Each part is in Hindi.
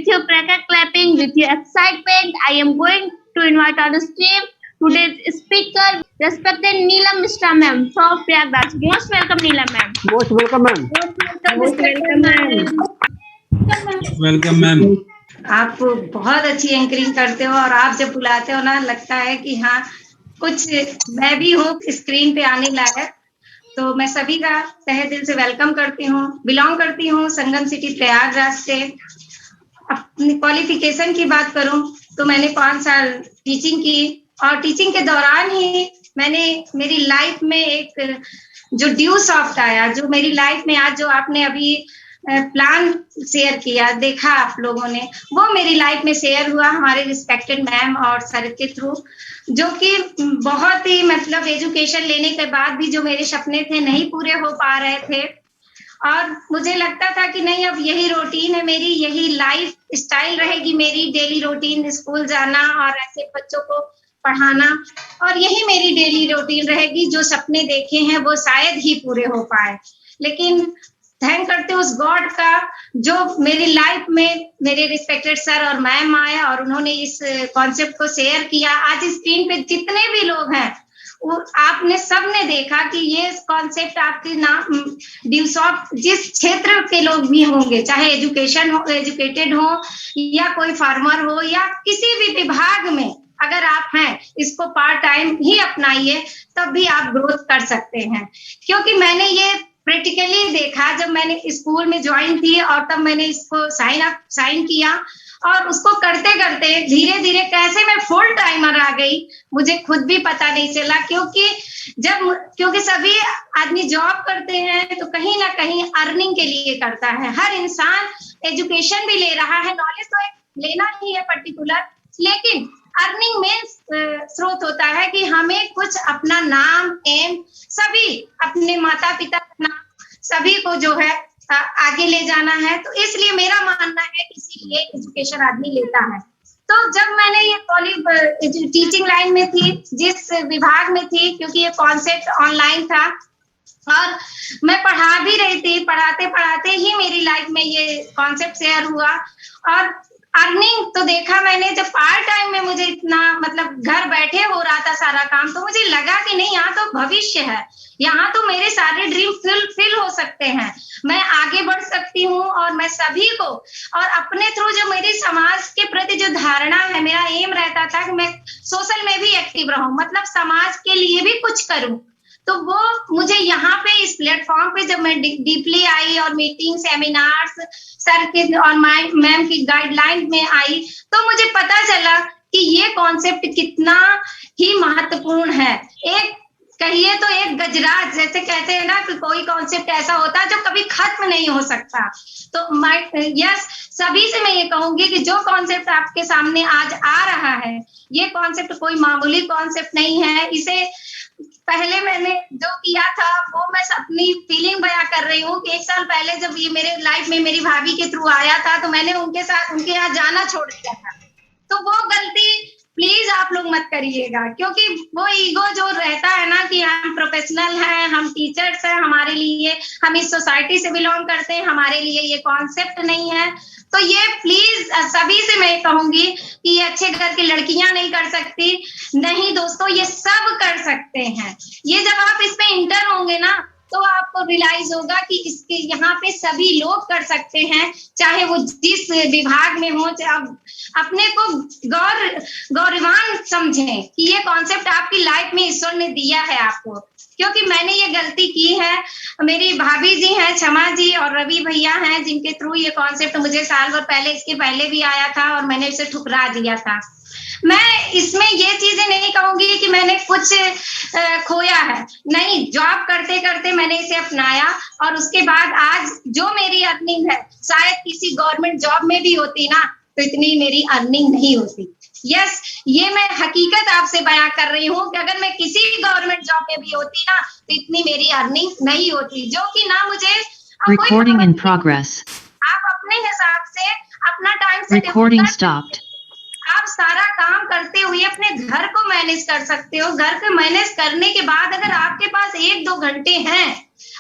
With your cracker clapping, with your excitement, I am going to invite on the stream today's speaker, respected Neelam Mishra ma'am from Prayagraj. Most welcome, Neelam ma'am. Most welcome, ma'am. Most welcome, ma'am. Welcome ma'am. आप बहुत अच्छी एंकरिंग करते हो और आप जब बुलाते हो ना लगता है कि हाँ कुछ मैं भी हूँ स्क्रीन पे आने लायक। तो मैं सभी का तहे दिल से वेलकम करती हूँ। बिलोंग करती हूँ संगम सिटी प्रयागराज से। अपनी क्वालिफिकेशन की बात करूँ तो मैंने 5 साल टीचिंग की और टीचिंग के दौरान ही मैंने मेरी लाइफ में एक जो ड्यू सॉफ्ट आया, जो मेरी लाइफ में आज जो आपने अभी प्लान शेयर किया, देखा आप लोगों ने, वो मेरी लाइफ में शेयर हुआ हमारे रिस्पेक्टेड मैम और सर के थ्रू, जो कि बहुत ही मतलब एजुकेशन लेने के बाद भी जो मेरे सपने थे नहीं पूरे हो पा रहे थे। और मुझे लगता था कि नहीं अब यही रूटीन है मेरी, यही लाइफ स्टाइल रहेगी मेरी, डेली रूटीन स्कूल जाना और ऐसे बच्चों को पढ़ाना, और यही मेरी डेली रूटीन रहेगी। जो सपने देखे हैं वो शायद ही पूरे हो पाए, लेकिन थैंक करते उस गॉड का जो मेरी लाइफ में मेरे रिस्पेक्टेड सर और मैम आए और उन्होंने इस कॉन्सेप्ट को शेयर किया। आज स्क्रीन पे जितने भी लोग हैं वो आपने सबने देखा कि ये कॉन्सेप्ट आपके नाम ड्यू सॉफ्ट जिस क्षेत्र के लोग भी होंगे, चाहे एजुकेटेड हो या कोई फार्मर हो या किसी भी विभाग में अगर आप हैं, इसको पार्ट टाइम ही अपनाइए तब भी आप ग्रोथ कर सकते हैं। क्योंकि मैंने ये प्रैक्टिकली देखा जब मैंने स्कूल में ज्वाइन थी और तब मैंने इसको साइन किया और उसको करते करते धीरे धीरे कैसे मैं फुल टाइमर आ गई मुझे खुद भी पता नहीं चला। क्योंकि सभी आदमी जॉब करते हैं तो कहीं ना कहीं अर्निंग के लिए करता है। हर इंसान एजुकेशन भी ले रहा है, नॉलेज तो एक लेना ही है पर्टिकुलर, लेकिन अर्निंग में स्रोत होता है कि हमें कुछ अपना नाम एम सभी अपने माता पिता का नाम सभी को जो है आगे ले जाना है। तो इसलिए मेरा मानना है कि इसीलिए एजुकेशन आदमी लेता है। तो जब मैंने ये कॉलेज टीचिंग लाइन में थी, जिस विभाग में थी, क्योंकि ये कॉन्सेप्ट ऑनलाइन था और मैं पढ़ा भी रही थी, पढ़ाते पढ़ाते ही मेरी लाइफ में ये कॉन्सेप्ट शेयर हुआ। और अर्निंग तो देखा मैंने जब पार्ट टाइम में मुझे इतना मतलब घर बैठे हो रहा था सारा काम, तो मुझे लगा कि नहीं यहाँ तो भविष्य है, यहाँ तो मेरे सारे ड्रीम फिल हो सकते हैं, मैं आगे बढ़ सकती हूँ। और मैं सभी को और अपने थ्रू जो मेरी समाज के प्रति जो धारणा है, मेरा एम रहता था कि मैं सोशल में भी एक्टिव रहूं, मतलब समाज के लिए भी कुछ करूं। तो वो मुझे यहाँ पे इस प्लेटफॉर्म पे जब मैं डीपली आई और मीटिंग सेमिनार्स सर के और मैम की गाइडलाइन में आई, तो मुझे पता चला कि ये कॉन्सेप्ट कितना ही महत्वपूर्ण है। एक कहिए तो एक गजराज, जैसे कहते हैं ना कि कोई कॉन्सेप्ट ऐसा होता है जो कभी खत्म नहीं हो सकता। तो यस, सभी से मैं ये कहूंगी कि जो कॉन्सेप्ट आपके सामने आज आ रहा है, ये कॉन्सेप्ट कोई मामूली कॉन्सेप्ट नहीं है। इसे पहले मैंने जो किया था वो मैं अपनी फीलिंग बयां कर रही हूँ कि 1 साल पहले जब ये मेरे लाइफ में मेरी भाभी के थ्रू आया था तो मैंने उनके यहाँ जाना छोड़ दिया था। तो वो गलती प्लीज आप लोग मत करिएगा, क्योंकि वो ईगो जो रहता है ना कि हम प्रोफेशनल हैं, हम टीचर्स हैं, हमारे लिए हम इस सोसाइटी से बिलोंग करते हैं, हमारे लिए ये कॉन्सेप्ट नहीं है। तो ये प्लीज सभी से मैं कहूंगी कि ये अच्छे घर की लड़कियां नहीं कर सकती, नहीं दोस्तों, ये सब कर सकते हैं। ये जब आप इस पे इंटर होंगे ना तो आपको रियलाइज होगा कि इसके यहाँ पे सभी लोग कर सकते हैं, चाहे वो जिस विभाग में हो। अपने को गौरवान समझें कि ये कॉन्सेप्ट आपकी लाइफ में ईश्वर ने दिया है आपको। क्योंकि मैंने ये गलती की है, मेरी भाभी जी हैं क्षमा जी और रवि भैया हैं जिनके थ्रू ये कॉन्सेप्ट मुझे साल भर पहले इसके पहले भी आया था और मैंने इसे ठुकरा दिया था। मैं इसमें ये चीजें नहीं कहूंगी कि मैंने कुछ खोया है, नहीं, जॉब करते करते मैंने इसे अपनाया और उसके बाद आज जो मेरी अर्निंग है शायद किसी गवर्नमेंट जॉब में भी होती ना तो इतनी मेरी अर्निंग नहीं होती। यस, ये मैं हकीकत आपसे बयां कर रही हूँ कि अगर मैं किसी गवर्नमेंट जॉब में भी होती ना तो इतनी मेरी अर्निंग नहीं होती, जो कि ना मुझे Recording in progress. आप अपने हिसाब से अपना टाइम से Recording stopped. आप सारा काम करते हुए अपने घर को मैनेज कर सकते हो। घर को मैनेज करने के बाद अगर आपके पास 1-2 घंटे हैं,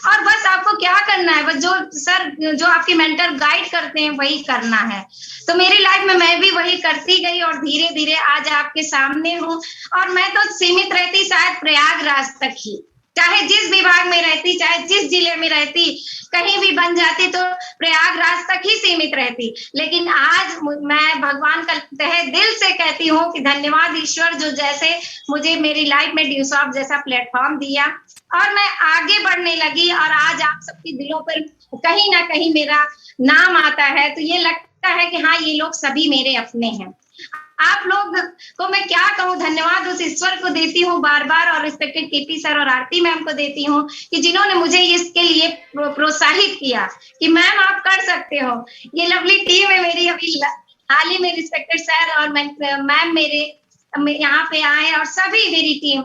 और बस आपको क्या करना है, बस जो सर जो आपके मेंटर गाइड करते हैं वही करना है। तो मेरी लाइफ में मैं भी वही करती गई और धीरे धीरे आज आपके सामने हूँ। और मैं तो सीमित रहती शायद प्रयागराज तक ही, चाहे जिस विभाग में रहती, चाहे जिस जिले में रहती, कहीं भी बन जाती तो प्रयागराज तक ही सीमित रहती। लेकिन आज मैं भगवान का तहे दिल से कहती हूँ कि धन्यवाद ईश्वर, जो जैसे मुझे मेरी लाइफ में ड्यूसॉफ्ट जैसा प्लेटफॉर्म दिया और मैं आगे बढ़ने लगी। और आज आप सबके दिलों पर कहीं ना कहीं मेरा नाम आता है, तो ये लगता है कि हाँ, ये लोग सभी मेरे अपने हैं। आप लोग को मैं क्या कहूँ, धन्यवाद उस ईश्वर को देती हूँ बार बार, और रिस्पेक्टेड केपी सर और आरती मैम को देती हूँ कि जिन्होंने मुझे इसके लिए प्रोत्साहित किया कि मैम आप कर सकते हो। ये लवली टीम है मेरी, अभी हाल ही में रिस्पेक्टेड सर और मैम मेरे यहाँ पे आए और सभी मेरी टीम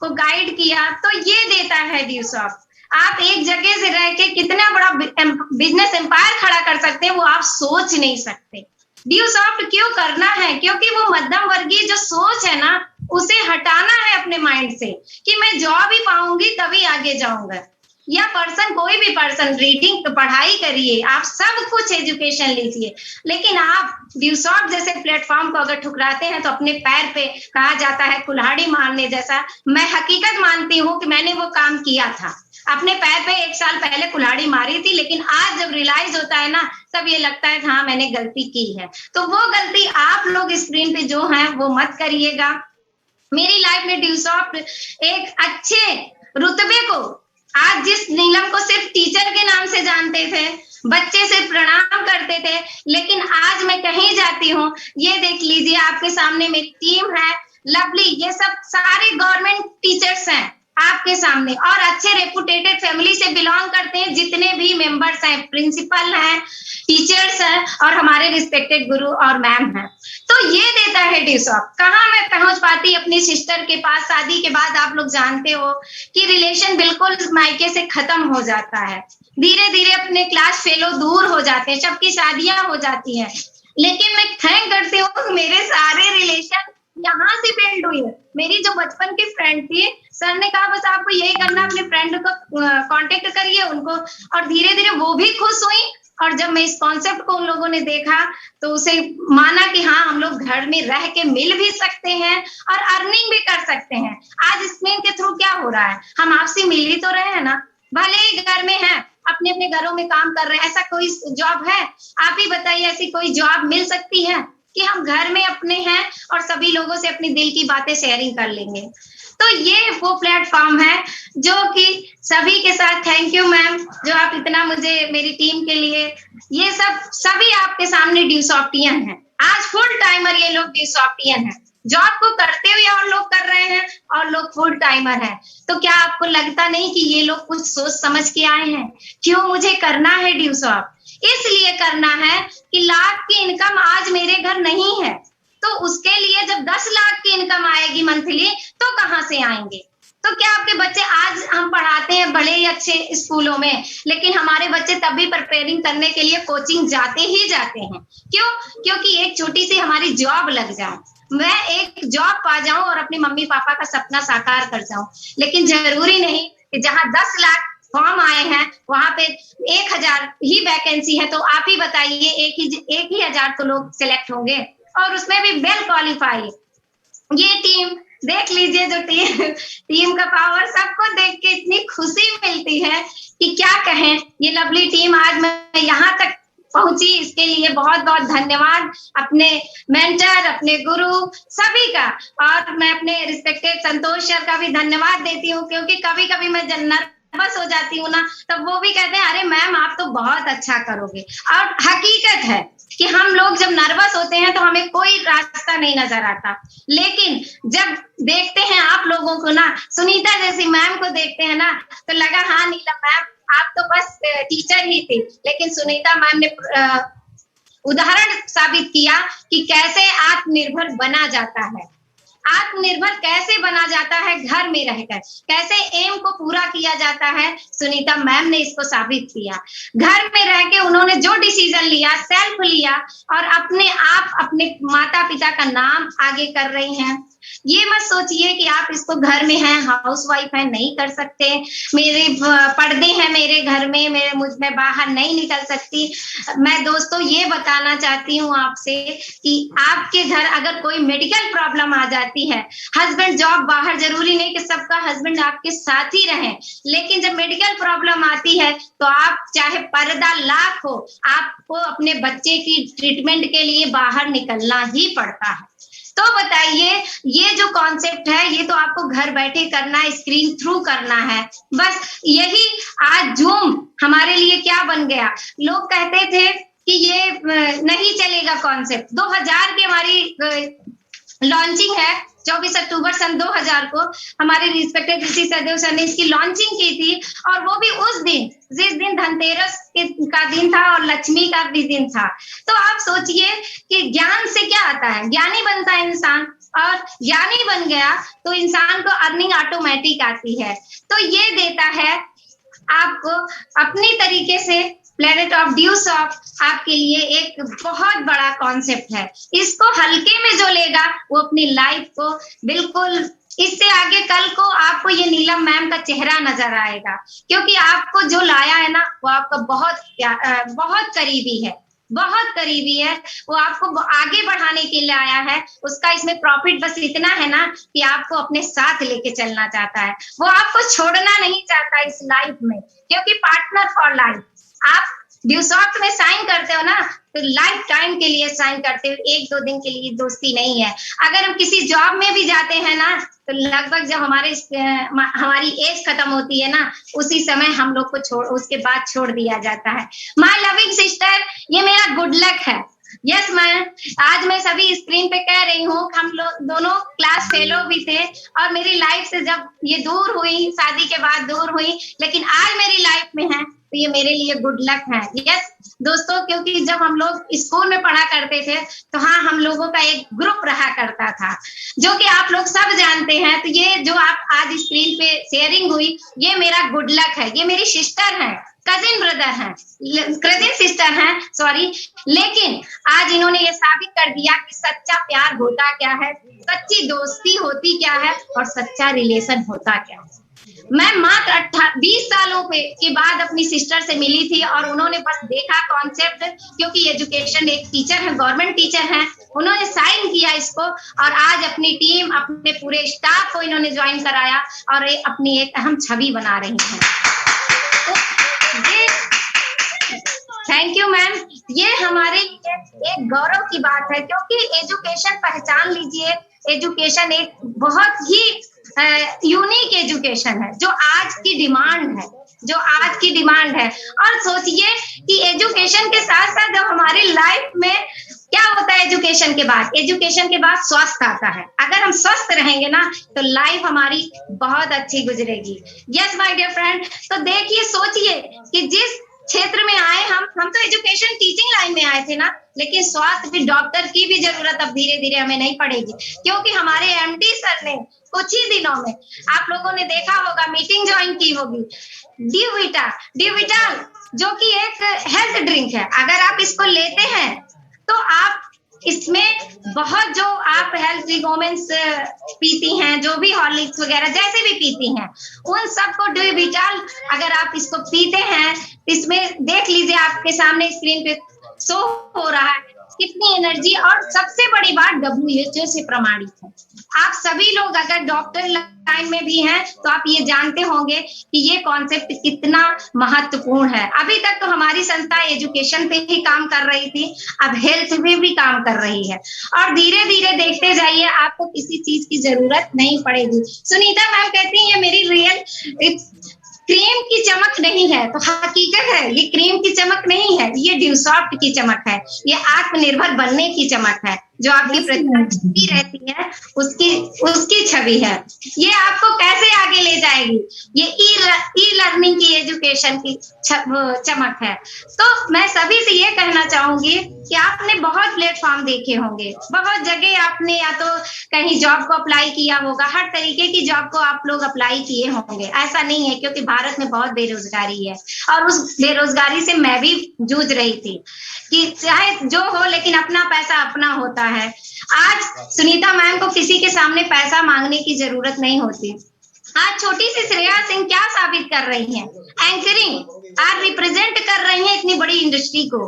को गाइड किया, तो ये देता है ड्यूसॉफ्ट। आप एक जगह से रह के कितना बड़ा बिजनेस एम्पायर खड़ा कर सकते हैं वो आप सोच नहीं सकते। ड्यूसॉफ्ट क्यों करना है? क्योंकि वो मध्यम वर्गीय जो सोच है ना, उसे हटाना है अपने माइंड से कि मैं जॉब ही पाऊंगी तभी आगे जाऊंगा। या पर्सन, कोई भी पर्सन, रीडिंग पढ़ाई करिए, आप सब कुछ एजुकेशन लीजिए, लेकिन आप ड्यूसॉफ्ट जैसे प्लेटफॉर्म को अगर ठुकराते हैं तो अपने पैर पे, कहा जाता है, कुल्हाड़ी मारने जैसा। मैं हकीकत मानती हूँ कि मैंने वो काम किया था, अपने पैर पे 1 साल पहले कुल्हाड़ी मारी थी, लेकिन आज जब रियलाइज होता है ना, तब ये लगता है हाँ मैंने गलती की है। तो वो गलती आप लोग स्क्रीन पे जो है वो मत करिएगा। मेरी लाइफ में ड्यूसॉफ्ट एक अच्छे रुतबे को, आज जिस नीलम को सिर्फ टीचर के नाम से जानते थे, बच्चे से प्रणाम करते थे, लेकिन आज मैं कहीं जाती हूँ, ये देख लीजिए आपके सामने मेरी टीम है लवली, ये सब सारे गवर्नमेंट टीचर्स हैं आपके सामने और अच्छे रेपुटेटेड फैमिली से बिलोंग करते हैं। जितने भी मेंबर्स हैं, प्रिंसिपल हैं, टीचर्स हैं और हमारे रिस्पेक्टेड गुरु और मैम हैं। तो ये देता है ड्यूसॉफ्ट। कहाँ मैं पहुंच पाती अपनी सिस्टर के पास, शादी के बाद आप लोग जानते हो कि रिलेशन बिल्कुल मायके से खत्म हो जाता है, धीरे धीरे अपने क्लास फेलो दूर हो जाते हैं, सबकी शादियां हो जाती हैं। लेकिन मैं थैंक करती हूँ मेरे सारे रिलेशन यहाँ से बिल्ड हुई है। मेरी जो बचपन की फ्रेंड थी, सर ने कहा बस आपको यही करना, अपने फ्रेंड को कांटेक्ट करिए उनको, और धीरे धीरे वो भी खुश हुई। और जब मैं इस कॉन्सेप्ट को उन लोगों ने देखा तो उसे माना कि हाँ, हम लोग घर में रह के मिल भी सकते हैं और अर्निंग भी कर सकते हैं। आज स्क्रीन के थ्रू क्या हो रहा है, हम आपसे मिल ही तो रहे हैं ना, भले ही घर में हैं, अपने अपने घरों में काम कर रहे हैं। ऐसा कोई जॉब है, आप ही बताइए, ऐसी कोई जॉब मिल सकती है कि हम घर में अपने हैं और सभी लोगों से अपने दिल की बातें शेयरिंग कर लेंगे? तो ये वो प्लेटफॉर्म है जो कि सभी के साथ, थैंक यू मैम, जो आप इतना मुझे, मेरी टीम के लिए, ये सब सभी आपके सामने ड्यूसॉफ्टियन हैं। आज फुल टाइमर ये लोग ड्यूसॉफ्टियन हैं, जॉब को करते हुए और लोग कर रहे हैं और लोग फुल टाइमर हैं। तो क्या आपको लगता नहीं कि ये लोग कुछ सोच समझ के आए हैं? क्यों मुझे करना है ड्यूसॉफ्ट? इसलिए करना है कि लाख की इनकम आज मेरे घर नहीं है, तो उसके लिए जब 10 लाख की इनकम आएगी मंथली तो कहाँ से आएंगे? तो क्या आपके बच्चे, आज हम पढ़ाते हैं बड़े ही अच्छे स्कूलों में, लेकिन हमारे बच्चे तब भी प्रिपेयरिंग करने के लिए कोचिंग जाते ही जाते हैं। क्यों? क्योंकि एक छोटी सी हमारी जॉब लग जाए, मैं एक जॉब पा जाऊं और अपने मम्मी पापा का सपना साकार कर जाऊं। लेकिन जरूरी नहीं कि जहां 10 लाख फॉर्म आए हैं वहां पे 1000 ही वैकेंसी है, तो आप ही बताइए, एक ही 1000 तो लोग सिलेक्ट होंगे, और उसमें भी वेल क्वालिफाइड। ये टीम देख लीजिए, जो टीम का पावर, सबको देख के इतनी खुशी मिलती है कि क्या कहें। ये लवली टीम आज मैं यहाँ तक पहुंची, इसके लिए बहुत बहुत धन्यवाद अपने मेंटर, अपने गुरु सभी का। और मैं अपने रिस्पेक्टेड संतोष सर का भी धन्यवाद देती हूँ, क्योंकि कभी कभी मैं नर्वस हो जाती हूँ ना, तब वो भी कहते हैं अरे मैम आप तो बहुत अच्छा करोगे। और हकीकत है कि हम लोग जब नर्वस होते हैं तो हमें कोई रास्ता नहीं नजर आता, लेकिन जब देखते हैं आप लोगों को ना, सुनीता जैसी मैम को देखते हैं ना, तो लगा हाँ नीलम मैम आप तो बस टीचर ही थी, लेकिन सुनीता मैम ने उदाहरण साबित किया कि कैसे आत्मनिर्भर बना जाता है। आत्मनिर्भर कैसे बना जाता है घर में रहकर, कैसे एम को पूरा किया जाता है, सुनीता मैम ने इसको साबित किया। घर में रह के उन्होंने जो डिसीजन लिया, सेल्फ लिया और अपने आप अपने माता पिता का नाम आगे कर रही हैं। ये मत सोचिए कि आप इसको घर में हैं, हाउसवाइफ हैं, नहीं कर सकते, मेरे पर्दे हैं मेरे घर में, मैं बाहर नहीं निकल सकती। मैं दोस्तों ये बताना चाहती हूँ आपसे कि आपके घर अगर कोई मेडिकल प्रॉब्लम आ जाती है, हस्बैंड जॉब बाहर, जरूरी नहीं कि सबका हस्बैंड आपके साथ ही रहे, लेकिन जब मेडिकल प्रॉब्लम आती है तो आप चाहे पर्दा लाख हो, आपको अपने बच्चे की ट्रीटमेंट के लिए बाहर निकलना ही पड़ता है। तो बताइए, ये जो कॉन्सेप्ट है ये तो आपको घर बैठे करना है, स्क्रीन थ्रू करना है। बस यही आज जूम हमारे लिए क्या बन गया। लोग कहते थे कि ये नहीं चलेगा कॉन्सेप्ट। 2000 की हमारी लॉन्चिंग है, 24 अक्टूबर सन 2000 को हमारे रिस्पेक्टेड ऋषि सदेव सर ने इसकी लॉन्चिंग की थी, और वो भी उस दिन जिस दिन धनतेरस का दिन था और लक्ष्मी का भी दिन था। तो आप सोचिए कि ज्ञान से क्या आता है, ज्ञानी बनता है इंसान, और ज्ञानी बन गया तो इंसान को अर्निंग ऑटोमेटिक आती है। तो ये देता है आपको अपनी तरीके से। प्लेनेट ऑफ ड्यूसॉफ्ट आपके लिए एक बहुत बड़ा कॉन्सेप्ट है। इसको हल्के में जो लेगा वो अपनी लाइफ को बिल्कुल, इससे आगे कल को आपको ये नीलम मैम का चेहरा नजर आएगा, क्योंकि आपको जो लाया है ना वो आपका बहुत करीबी है, बहुत करीबी है। वो आपको आगे बढ़ाने के लिए आया है। उसका इसमें प्रॉफिट बस इतना है ना कि आपको अपने साथ लेके चलना चाहता है। वो आपको छोड़ना नहीं चाहता इस लाइफ में, क्योंकि पार्टनर फॉर लाइफ। आप ड्यूसॉफ्ट में साइन करते हो ना तो लाइफ टाइम के लिए साइन करते हो, 1-2 दिन के लिए दोस्ती नहीं है। अगर हम किसी जॉब में भी जाते हैं ना तो लगभग जब हमारी एज खत्म होती है ना, उसी समय हम लोग को उसके बाद छोड़ दिया जाता है। माय लविंग सिस्टर, ये मेरा गुड लक है। यस मैम, आज मैं सभी स्क्रीन पे कह रही हूँ, हम लोग दोनों क्लास फेलो भी थे और मेरी लाइफ से जब ये दूर हुई, शादी के बाद दूर हुई, लेकिन आज मेरी लाइफ में है तो ये मेरे लिए गुड लक है। यस दोस्तों, क्योंकि जब हम लोग स्कूल में पढ़ा करते थे तो हाँ, हम लोगों का एक ग्रुप रहा करता था, जो कि आप लोग सब जानते हैं। तो ये जो आप आज स्क्रीन पे शेयरिंग हुई, ये मेरा गुड लक है। ये मेरी सिस्टर है, कजिन ब्रदर हैं, कजिन सिस्टर हैं, सॉरी। लेकिन आज इन्होंने ये साबित कर दिया कि सच्चा प्यार होता क्या है, सच्ची दोस्ती होती क्या है और सच्चा रिलेशन होता क्या है। मैं मात्र 20 सालों के बाद अपनी सिस्टर से मिली थी और उन्होंने बस देखा कॉन्सेप्ट, क्योंकि एजुकेशन, एक टीचर है, गवर्नमेंट टीचर हैं, उन्होंने साइन किया इसको और आज अपनी टीम, अपने पूरे स्टाफ को इन्होंने ज्वाइन कराया और अपनी एक अहम छवि बना रही हैं। Thank you ma'am. ये हमारे लिए एक गौरव की बात है, क्योंकि एजुकेशन, पहचान लीजिए, एजुकेशन एक बहुत ही यूनिक एजुकेशन है, जो आज की डिमांड है, जो आज की डिमांड है। और सोचिए कि एजुकेशन के साथ साथ जब हमारी लाइफ में क्या होता है, एजुकेशन के बाद स्वास्थ्य आता है। अगर हम स्वस्थ रहेंगे ना तो लाइफ हमारी बहुत अच्छी गुजरेगी। यस माय डियर फ्रेंड, तो देखिए, सोचिए कि जिस क्षेत्र में आए हम तो एजुकेशन टीचिंग लाइन में आए थे ना, लेकिन स्वास्थ्य भी, डॉक्टर की भी जरूरत अब धीरे धीरे हमें नहीं पड़ेगी, क्योंकि हमारे एमडी सर ने कुछ ही दिनों में, आप लोगों ने देखा होगा, मीटिंग ज्वाइन की होगी, डिविटाल जो कि एक हेल्थ ड्रिंक है। अगर आप इसको लेते हैं तो आप इसमें बहुत, जो आप हेल्थ वुमेन्स पीती हैं, जो भी हॉर्लिक्स वगैरह जैसे भी पीती हैं, उन सबको डिविटाल अगर आप इसको पीते हैं, इसमें देख लीजिए आपके सामने स्क्रीन पे शो हो रहा है कितनी एनर्जी, और सबसे बड़ी बात WHO से प्रमाणित है। आप सभी लोग अगर डॉक्टर लाइन में भी हैं तो आप ये जानते होंगे कि ये कॉन्सेप्ट कितना महत्वपूर्ण है। अभी तक तो हमारी संस्था एजुकेशन पे ही काम कर रही थी, अब हेल्थ में भी काम कर रही है, और धीरे धीरे देखते जाइए, आपको किसी चीज की जरूरत नहीं पड़ेगी। सुनीता मैम कहती है मेरी रियल क्रीम की चमक नहीं है, तो हकीकत है ये क्रीम की चमक नहीं है, ये ड्यूसॉफ्ट की चमक है, ये आत्मनिर्भर बनने की चमक है। जो आपकी प्रतिभा छुपी रहती है उसकी छवि है। ये आपको कैसे आगे ले जाएगी, ये ई लर्निंग की एजुकेशन की चमक है। तो मैं सभी से ये कहना चाहूंगी कि आपने बहुत प्लेटफॉर्म देखे होंगे, बहुत जगह आपने या तो कहीं जॉब को अप्लाई किया होगा, हर तरीके की जॉब को आप लोग अप्लाई किए होंगे। ऐसा नहीं है, क्योंकि भारत में बहुत बेरोजगारी है और उस बेरोजगारी से मैं भी जूझ रही थी कि चाहे जो हो लेकिन अपना पैसा अपना होता है। आज सुनीता मैम को किसी के सामने पैसा मांगने की जरूरत नहीं होती। आज छोटी सी श्रेया सिंह क्या साबित कर रही हैं? एंकरिंग आज रिप्रेजेंट कर रही हैं इतनी बड़ी इंडस्ट्री को,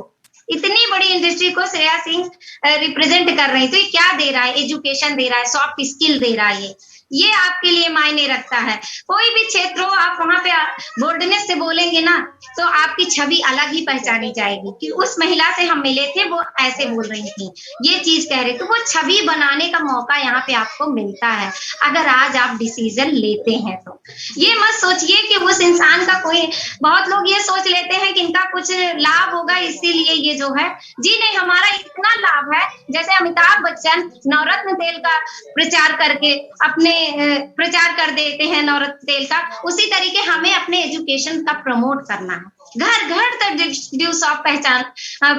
इतनी बड़ी इंडस्ट्री को श्रेया सिंह रिप्रेजेंट कर रही है। तो ये क्या दे रहा है? एजुकेशन दे रहा है, सॉफ्ट स्किल दे रहा है। ये आपके लिए मायने रखता है। कोई भी क्षेत्र हो, आप वहां पे बोल्डनेस से बोलेंगे ना तो आपकी छवि अलग ही पहचानी जाएगी कि उस महिला से हम मिले थे, वो ऐसे बोल रही थी, ये चीज कह रहे। तो वो छवि बनाने का मौका यहाँ पे आपको मिलता है अगर आज आप डिसीजन लेते हैं तो। ये मत सोचिए कि उस इंसान का कोई, बहुत लोग ये सोच लेते हैं कि इनका कुछ लाभ होगा इसीलिए ये जो है। जी नहीं, हमारा इतना लाभ है। जैसे अमिताभ बच्चन नवरत्न तेल का प्रचार करके अपने प्रचार कर देते हैं नवरत्न तेल का, उसी तरीके हमें अपने एजुकेशन का प्रमोट करना है, घर घर तक ड्यू शॉप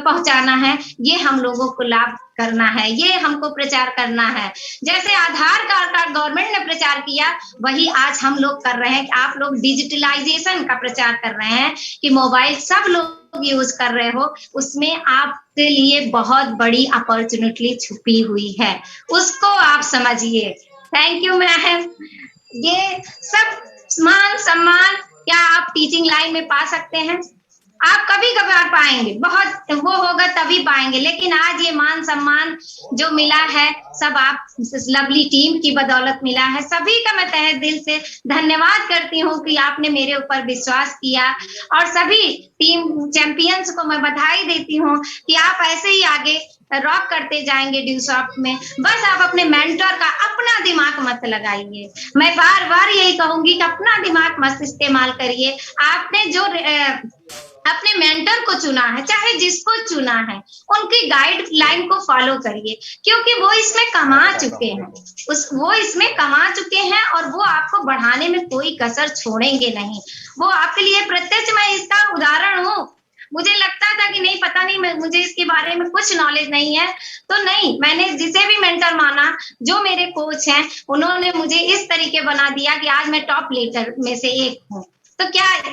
पहुंचाना है। ये हम लोगों को लाभ करना है, ये हमको प्रचार करना है। जैसे आधार कार्ड का गवर्नमेंट ने प्रचार किया, वही आज हम लोग कर रहे हैं। आप लोग डिजिटलाइजेशन का प्रचार कर रहे हैं कि मोबाइल सब लोग यूज कर रहे हो, उसमें आपके लिए बहुत बड़ी अपॉर्चुनिटी छुपी हुई है, उसको आप समझिए। Thank you ma'am. ये सब मान सम्मान क्या आप टीचिंग लाइन में पा सकते हैं? आप कभी कभार पाएंगे, बहुत वो होगा तभी पाएंगे, लेकिन आज ये मान सम्मान जो मिला है सब आप लवली टीम की बदौलत मिला है। सभी का मैं तहे दिल से धन्यवाद करती हूँ कि आपने मेरे ऊपर विश्वास किया, और सभी टीम चैंपियंस को मैं बधाई देती हूँ कि आप ऐसे ही आगे रॉक करते जाएंगे ड्यू शॉप में। बस आप अपने मेंटर का अपना दिमाग मत लगाइए। मैं बार बार यही कहूंगी कि अपना दिमाग मत इस्तेमाल करिए। आपने जो अपने मेंटर को चुना है, चाहे जिसको चुना है, उनकी गाइडलाइन को फॉलो करिए, क्योंकि वो इसमें कमा चुके हैं, वो इसमें कमा चुके हैं और वो आपको बढ़ाने में कोई कसर छोड़ेंगे नहीं। वो आपके लिए प्रत्यक्ष, मैं इसका उदाहरण हूँ। मुझे लगता था कि नहीं, पता नहीं, मुझे इसके बारे में कुछ नॉलेज नहीं है, तो नहीं, मैंने जिसे भी मेंटर माना, जो मेरे कोच हैं, उन्होंने मुझे इस तरीके बना दिया कि आज मैं टॉप लीडर में से एक हूँ। तो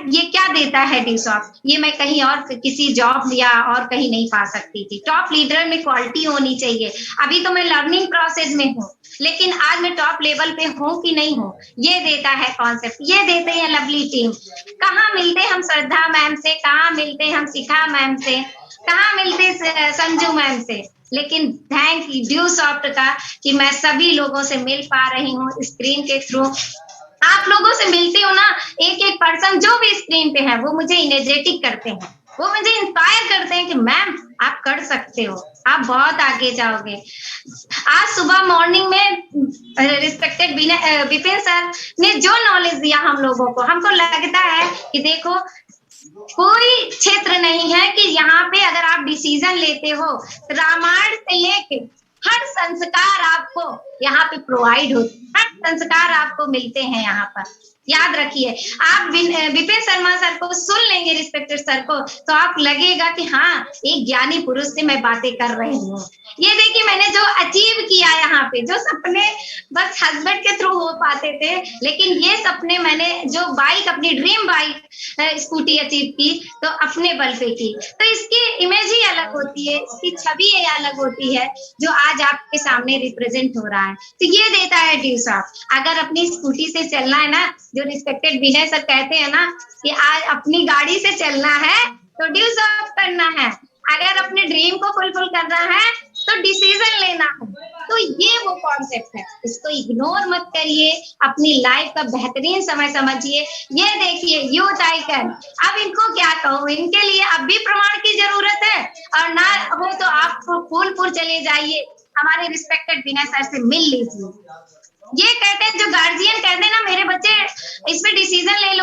ये क्या देता है ड्यू शॉप? ये मैं कहीं और किसी जॉब या और कहीं नहीं पा सकती थी। टॉप लीडर में क्वालिटी होनी चाहिए। अभी तो मैं लर्निंग प्रोसेस में हूँ, लेकिन आज मैं टॉप लेवल पे हूँ कि नहीं हूँ, ये देता है कॉन्सेप्ट, ये देते हैं लवली टीम। कहाँ मिलते हम श्रद्धा मैम से, कहाँ मिलते हम शिखा मैम से, कहाँ मिलते संजू मैम से, लेकिन थैंक ड्यू शॉप का कि मैं सभी लोगों से मिल पा रही हूँ स्क्रीन के थ्रू। आप लोगों से मिलती हूँ ना, एक एक पर्सन जो भी स्क्रीन पे है वो मुझे इनर्जेटिक करते हैं, वो मुझे इंस्पायर करते हैं कि मैम आप कर सकते हो, आप बहुत आगे जाओगे। आज सुबह मॉर्निंग में रिस्पेक्टेड विपिन सर ने जो नॉलेज दिया हम लोगों को, हमको लगता है कि देखो कोई क्षेत्र नहीं है कि यहाँ पे अगर आप डिसीजन लेते हो, रामायण से लेके हर संस्कार आपको यहाँ पे प्रोवाइड होते, हर संस्कार आपको मिलते हैं यहाँ पर। याद रखिए, आप विपिन शर्मा सर को सुन लेंगे, रिस्पेक्टेड सर को, तो आप लगेगा कि हाँ, एक ज्ञानी पुरुष से मैं बातें कर रही हूँ। ये देखिए मैंने जो अचीव किया यहाँ पे, जो सपने बस हस्बैंड के थ्रू हो पाते थे, लेकिन ये सपने मैंने जो बाइक, अपनी ड्रीम बाइक स्कूटी अचीव की, तो अपने बल पे की। तो इसकी इमेज ही अलग होती है, इसकी छवि ही अलग होती है, जो आज आपके सामने रिप्रेजेंट हो रहा है। तो ये देता है ड्यू शॉप। अगर अपनी स्कूटी से चलना है ना, जो रिस्पेक्टेड विनय सर कहते हैं ना कि आज अपनी गाड़ी से चलना है तो ड्यू शॉप करना है, अगर अपने ड्रीम को फुलफिल करना है तो डिसीजन लेना है। तो ये वो कॉन्सेप्ट है, इसको इग्नोर मत करिए, अपनी लाइफ का बेहतरीन समय समझिए। ये देखिए यूथ आइकन, अब इनको क्या कहूँ, इनके लिए अब भी प्रमाण की जरूरत है, और ना हो तो आप फूलपुर चले जाइए, हमारे रिस्पेक्टेड विनय सर से मिल लीजिए। ये कहते हैं, जो गार्जियन कहते हैं ना, मेरे बच्चे इसमें डिसीजन ले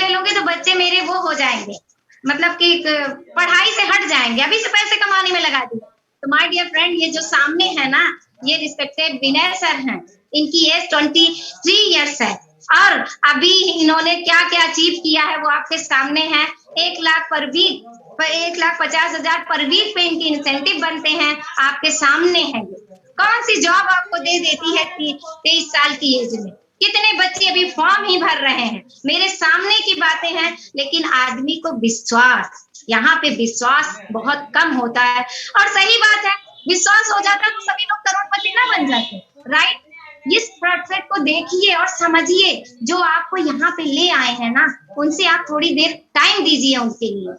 लूंगी तो बच्चे मेरे वो हो जाएंगे, मतलब कि पढ़ाई से हट जाएंगे, अभी से पैसे कमाने में लगा दिए। तो माय डियर फ्रेंड, ये जो सामने है ना, ये रिस्पेक्टेड विनय सर हैं। इनकी एज 23 इयर्स है और अभी इन्होंने क्या क्या अचीव किया है वो आपके सामने है। 1 लाख पर वीक, 1,50,000 पर वीक पे इनके इंसेंटिव बनते हैं, आपके सामने है। कौन सी जॉब आपको दे देती है 23 साल की एज में? कितने बच्चे अभी फॉर्म ही भर रहे हैं। मेरे सामने की बातें हैं, लेकिन आदमी को विश्वास, यहाँ पे विश्वास बहुत कम होता है। और सही बात है, विश्वास हो जाता तो सभी लोग करोड़पति ना बन जाते, राइट? इस प्रोजेक्ट को देखिए और समझिए, जो आपको यहाँ पे ले आए हैं ना, उनसे आप थोड़ी देर टाइम दीजिए। उनके लिए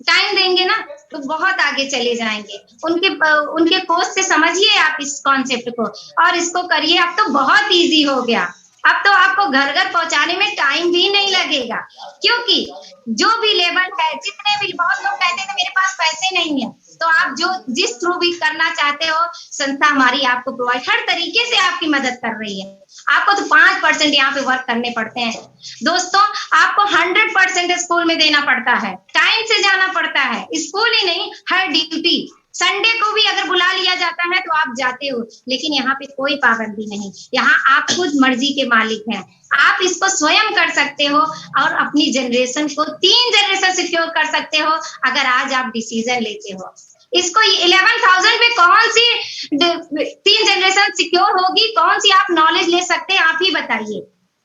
टाइम देंगे ना तो बहुत आगे चले जाएंगे। उनके कोर्स से समझिए आप इस कॉन्सेप्ट को और इसको करिए। अब तो बहुत इजी हो गया, अब तो आपको घर घर पहुंचाने में टाइम भी नहीं लगेगा, क्योंकि जो भी लेवल है, जितने भी, बहुत लोग कहते थे मेरे पास पैसे नहीं है, तो आप जो जिस थ्रू भी करना चाहते हो, संस्था हमारी आपको प्रोवाइड हर तरीके से आपकी मदद कर रही है। आपको तो 5% यहाँ पे वर्क करने पड़ते हैं दोस्तों, आपको 100% स्कूल में देना पड़ता है, टाइम से जाना पड़ता है, स्कूल ही नहीं हर ड्यूटी। संडे को भी अगर बुला लिया जाता है तो आप जाते हो, लेकिन यहाँ पे कोई पाबंदी नहीं। यहाँ आप खुद मर्जी के मालिक हैं, आप इसको स्वयं कर सकते हो और अपनी जनरेशन को 3 जनरेशन सिक्योर कर सकते हो अगर आज आप डिसीजन लेते हो। इसको 11,000 में कौन सी 3 जनरेशन सिक्योर होगी, कौन सी आप नॉलेज ले सकते हैं, आप ही बताइए।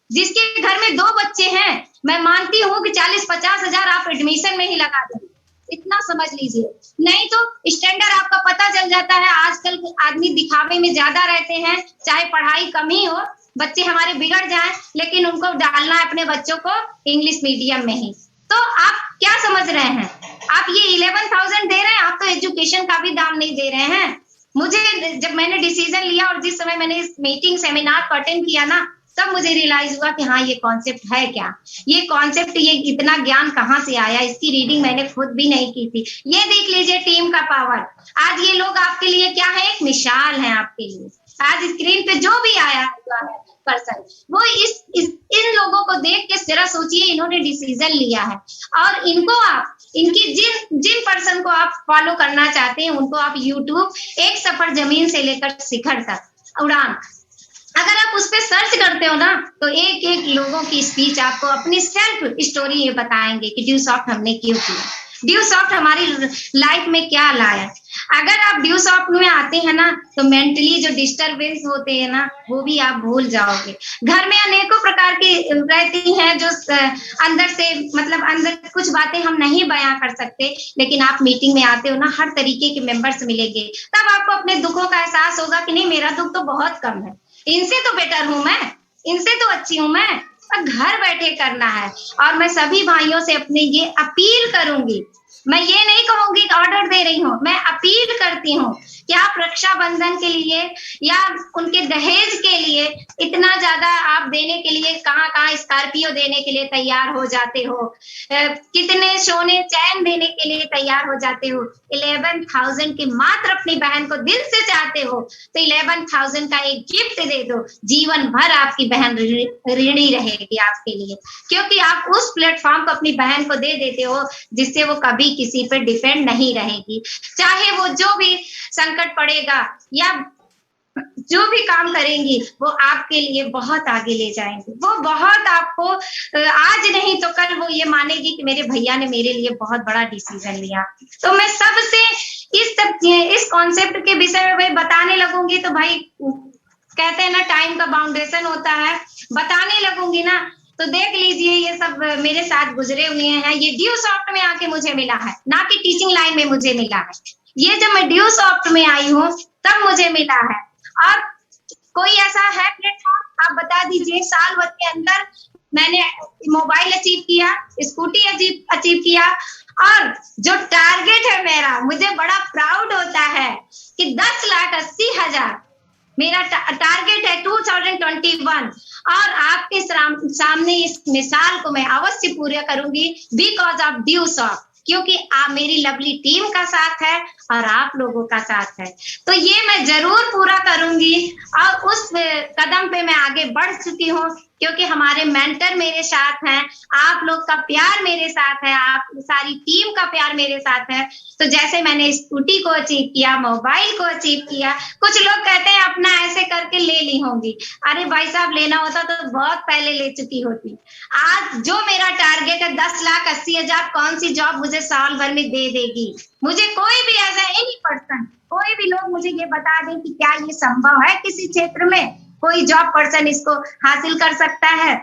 जिसके घर में 2 बच्चे हैं, मैं मानती हूँ कि 40-50 हजार आप एडमिशन में ही लगा दें, इतना समझ लीजिए। नहीं तो स्टैंडर्ड आपका पता चल जाता है। आजकल आदमी दिखावे में ज्यादा रहते हैं, चाहे पढ़ाई कम ही हो, बच्चे हमारे बिगड़ जाएं, लेकिन उनको डालना है अपने बच्चों को इंग्लिश मीडियम में ही। तो आप क्या समझ रहे हैं? आप ये 11,000 दे रहे हैं, आप तो एजुकेशन का भी दाम नहीं दे रहे हैं। मुझे जब मैंने डिसीजन लिया और जिस समय मैंने इस मीटिंग सेमिनार को अटेंड किया ना, तब मुझे रियलाइज हुआ कि हाँ, ये कॉन्सेप्ट है क्या, ये कॉन्सेप्ट, ये इतना ज्ञान कहाँ से आया। इसकी रीडिंग मैंने खुद भी नहीं की थी। ये देख लीजिए टीम का पावर। आज ये लोग आपके लिए क्या है, एक मिसाल है आपके लिए। आज स्क्रीन पे जो भी आया है पर्सन, वो इन लोगों को देख के जरा सोचिए, इन्होंने डिसीजन लिया है और इनको आप, इनकी जिन पर्सन को आप फॉलो करना चाहते हैं, उनको आप यूट्यूब एक सफर जमीन से लेकर शिखर तक उड़ान, अगर आप उस पर सर्च करते हो ना, तो एक एक लोगों की स्पीच आपको अपनी सेल्फ स्टोरी ये बताएंगे कि ड्यूसॉफ्ट हमने क्यों किया, ड्यूसॉफ्ट हमारी लाइफ में क्या लाया। अगर आप ड्यूसॉफ्ट में आते हैं ना, तो मेंटली जो डिस्टरबेंस होते हैं ना, वो भी आप भूल जाओगे। घर में अनेकों प्रकार की रहती हैं जो अंदर से, मतलब अंदर कुछ बातें हम नहीं बयां कर सकते, लेकिन आप मीटिंग में आते हो ना, हर तरीके के मेंबर्स मिलेंगे, तब आपको अपने दुखों का एहसास होगा कि नहीं, मेरा दुख तो बहुत कम है, इनसे तो बेटर हूं मैं, इनसे तो अच्छी हूं मैं। और घर बैठे करना है। और मैं सभी भाइयों से अपनी ये अपील करूंगी, मैं ये नहीं कहूंगी ऑर्डर दे रही हूँ, मैं अपील करती हूँ कि आप रक्षाबंधन के लिए या उनके दहेज के लिए इतना ज्यादा आप देने के लिए कहाँ स्कॉर्पियो देने के लिए तैयार हो जाते हो, कितने सोने चैन देने के लिए तैयार हो जाते हो। 11,000 की मात्र अपनी बहन को दिल से चाहते हो तो 11,000 का एक गिफ्ट दे दो, जीवन भर आपकी बहन ऋणी रहेगी आपके लिए, क्योंकि आप उस प्लेटफॉर्म को अपनी बहन को दे देते हो जिससे वो कभी किसी पर डिपेंड नहीं रहेगी। चाहे वो जो भी संकट पड़ेगा या जो भी काम करेंगी, वो आपके लिए बहुत आगे ले जाएंगे। वो बहुत आपको आज नहीं तो कल वो ये मानेगी कि मेरे भैया ने मेरे लिए बहुत बड़ा डिसीजन लिया। तो मैं सबसे इस कॉन्सेप्ट के विषय में बताने लगूंगी तो भाई कहते हैं ना, टाइम का बाउंडेशन होता है, बताने लगूंगी ना तो देख लीजिए ये सब मेरे साथ गुजरे हुए हैं। ये ड्यूसॉफ्ट में आके मुझे मिला है, ना कि टीचिंग लाइन में मुझे मिला है। ये जब मैं ड्यूसॉफ्ट में आई हूँ तब मुझे मिला है। और कोई ऐसा है प्लेटफॉर्म, आप बता दीजिए। साल भर के अंदर मैंने मोबाइल अचीव किया, स्कूटी अचीव किया, और जो टारगेट है मेरा, मुझे बड़ा प्राउड होता है कि 10,80,000 मेरा टारगेट है 2021। और आपके सामने इस मिसाल को मैं अवश्य पूरा करूंगी बिकॉज ऑफ ड्यूसॉफ्ट, क्योंकि आप मेरी लवली टीम का साथ है और आप लोगों का साथ है। तो ये मैं जरूर पूरा करूंगी और उस कदम पे मैं आगे बढ़ चुकी हूँ क्योंकि हमारे मेंटर मेरे साथ हैं, आप लोग का प्यार मेरे साथ है, आप सारी टीम का प्यार मेरे साथ है। तो जैसे मैंने स्कूटी को अचीव किया, मोबाइल को अचीव किया, कुछ लोग कहते हैं अपना ऐसे करके ले ली होंगी। अरे भाई साहब, लेना होता तो बहुत पहले ले चुकी होती। आज जो मेरा टारगेट है 10,80,000, कौन सी जॉब मुझे साल भर में दे देगी? मुझे कोई भी ऐसा एनी पर्सन, कोई भी लोग मुझे ये बता दें कि क्या ये संभव है किसी क्षेत्र में कोई जॉब पर्सन इसको हासिल कर सकता है?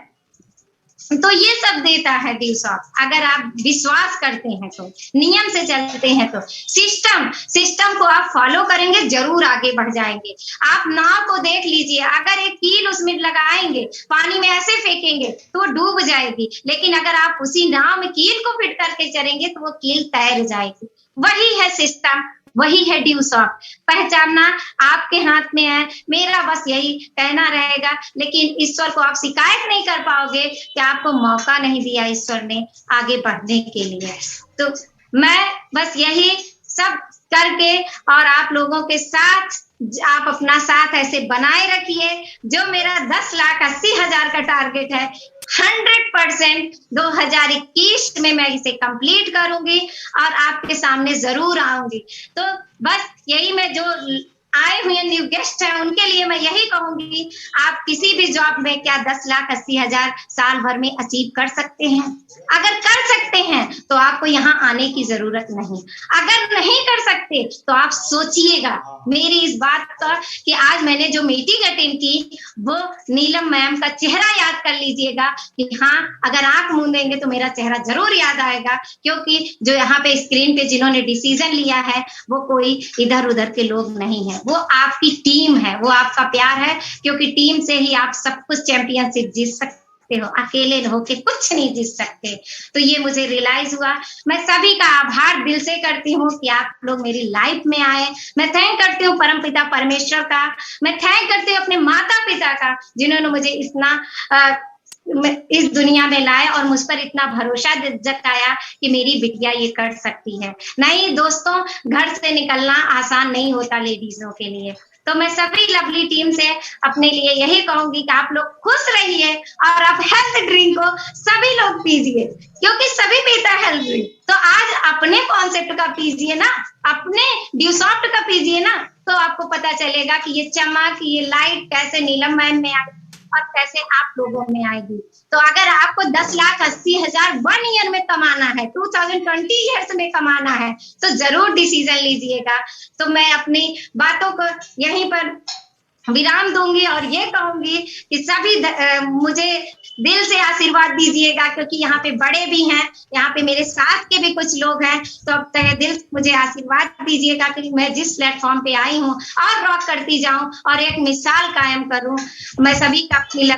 तो ये सब देता है ड्यूसॉफ्ट। अगर आप विश्वास करते हैं तो, नियम से चलते हैं तो, सिस्टम को आप फॉलो करेंगे, जरूर आगे बढ़ जाएंगे। आप नाव को देख लीजिए, अगर एक कील उसमें लगाएंगे, पानी में ऐसे फेंकेंगे तो वो डूब जाएगी, लेकिन अगर आप उसी नाव में कील को फिट करके चलेंगे तो वो कील तैर जाएगी। वही है सिस्टम, वही है ड्यूसॉफ्ट। पहचानना आपके हाथ में है। मेरा बस यही कहना रहेगा, लेकिन ईश्वर को आप शिकायत नहीं कर पाओगे कि आपको मौका नहीं दिया ईश्वर ने आगे बढ़ने के लिए। तो मैं बस यही सब करके और आप लोगों के साथ, आप अपना साथ ऐसे बनाए रखिए। जो मेरा 10,80,000 का टारगेट है, 100% 2021 में मैं इसे कंप्लीट करूंगी और आपके सामने जरूर आऊंगी। तो बस यही, मैं जो आए हुए न्यू गेस्ट हैं उनके लिए मैं यही कहूंगी, आप किसी भी जॉब में क्या 10,80,000 साल भर में अचीव कर सकते हैं? अगर कर सकते हैं तो आपको यहाँ आने की जरूरत नहीं। अगर नहीं कर सकते तो आप सोचिएगा मेरी इस बात का कि आज मैंने जो मीटिंग अटेंड की वो नीलम मैम का चेहरा याद कर लीजिएगा कि हाँ, अगर आंख मूंदेंगे तो मेरा चेहरा जरूर याद आएगा, क्योंकि जो यहाँ पे स्क्रीन पे जिन्होंने डिसीजन लिया है वो कोई इधर उधर के लोग नहीं है, वो आपकी टीम है, वो आपका प्यार है। क्योंकि टीम से ही आप सब कुछ चैंपियनशिप जीत सकते हो, अकेले होके कुछ नहीं जीत सकते। तो ये मुझे रियलाइज हुआ। मैं सभी का आभार दिल से करती हूँ कि आप लोग मेरी लाइफ में आए। मैं थैंक करती हूँ परमपिता परमेश्वर का, मैं थैंक करती हूँ अपने माता पिता का, जिन्होंने मुझे इतना इस दुनिया में लाया और मुझ पर इतना भरोसा जताया कि मेरी बिटिया ये कर सकती है। नहीं दोस्तों, घर से निकलना आसान नहीं होता लेडीजों के लिए। तो मैं सभी लवली टीम से अपने लिए यही कहूंगी कि आप लोग खुश रहिए और आप हेल्थ ड्रिंक को सभी लोग पीजिए, क्योंकि सभी पीता है हेल्थ ड्रिंक। तो आज अपने कॉन्सेप्ट का पीजिए ना, अपने ड्यूसॉफ्ट का पीजिए ना, तो आपको पता चलेगा कि ये चमक, ये लाइट कैसे नीलम मैम में आई और कैसे आप लोगों में आएगी। तो अगर आपको 10,80,000 1 ईयर में कमाना है, 2020 ईयर्स में कमाना है, तो जरूर डिसीजन लीजिएगा। तो मैं अपनी बातों को यहीं पर विराम दूंगी और ये कहूंगी कि सभी मुझे दिल से आशीर्वाद दीजिएगा, क्योंकि यहाँ पे बड़े भी हैं, यहाँ पे मेरे साथ के भी कुछ लोग हैं। तो अब तहे दिल से मुझे आशीर्वाद दीजिएगा कि मैं जिस प्लेटफॉर्म पे आई हूँ और रॉक करती जाऊं और एक मिसाल कायम करूं। मैं सभी का अपनी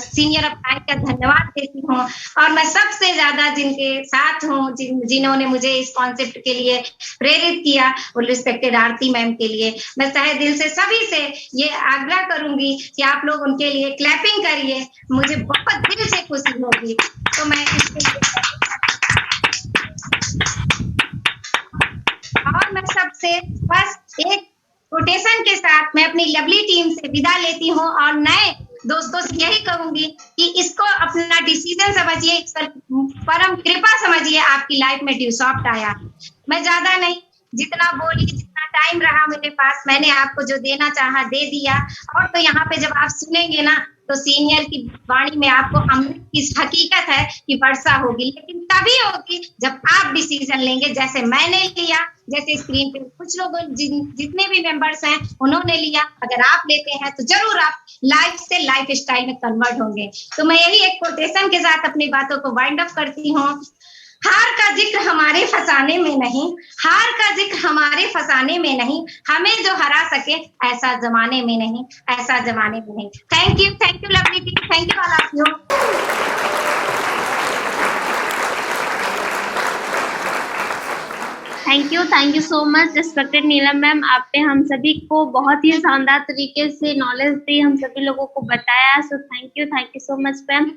सीनियर अपनाई का धन्यवाद देती हूँ और मैं सबसे ज्यादा जिनके साथ हूँ, जिन्होंने मुझे इस कॉन्सेप्ट के लिए प्रेरित किया, वो रिस्पेक्टेड आरती मैम के लिए मैं तहे दिल से सभी से ये आग्रह करूंगी कि आप लोग उनके लिए क्लैपिंग करिए, मुझे बहुत दिल से खुशी होगी। तो मैं इसके और मैं सबसे बस एक कोटेशन के साथ मैं अपनी लवली टीम से विदा लेती हूँ और नए दोस्तों से यही कहूंगी कि इसको अपना डिसीजन समझिए, परम कृपा समझिए, आपकी लाइफ में ड्यूसॉफ्ट आया। मैं ज्यादा नहीं, जितना बोली, जितना टाइम रहा मेरे पास, मैंने आपको जो देना चाहा दे दिया। और तो यहाँ पे जब आप सुनेंगे ना तो सीनियर की वाणी में आपको अमृत की हकीकत है कि वर्षा होगी, लेकिन तभी होगी जब आप डिसीजन लेंगे, जैसे मैंने लिया, जैसे स्क्रीन पे कुछ लोग जितने भी मेंबर्स हैं उन्होंने लिया। अगर आप लेते हैं तो जरूर आप लाइफ से लाइफ स्टाइल में कन्वर्ट होंगे। तो मैं यही एक कोटेशन के साथ अपनी बातों को वाइंड अप करती हूँ। हार का जिक्र हमारे फसाने में नहीं, हार का जिक्र हमारे फसाने में नहीं, हमें जो हरा सके ऐसा जमाने में नहीं, ऐसा जमाने में नहीं। Thank you lovely team, thank you all of you. Thank you so much respected Neelam ma'am. आपने हम सभी को बहुत ही शानदार तरीके से नॉलेज दी, हम सभी लोगों को बताया। So thank you so much ma'am.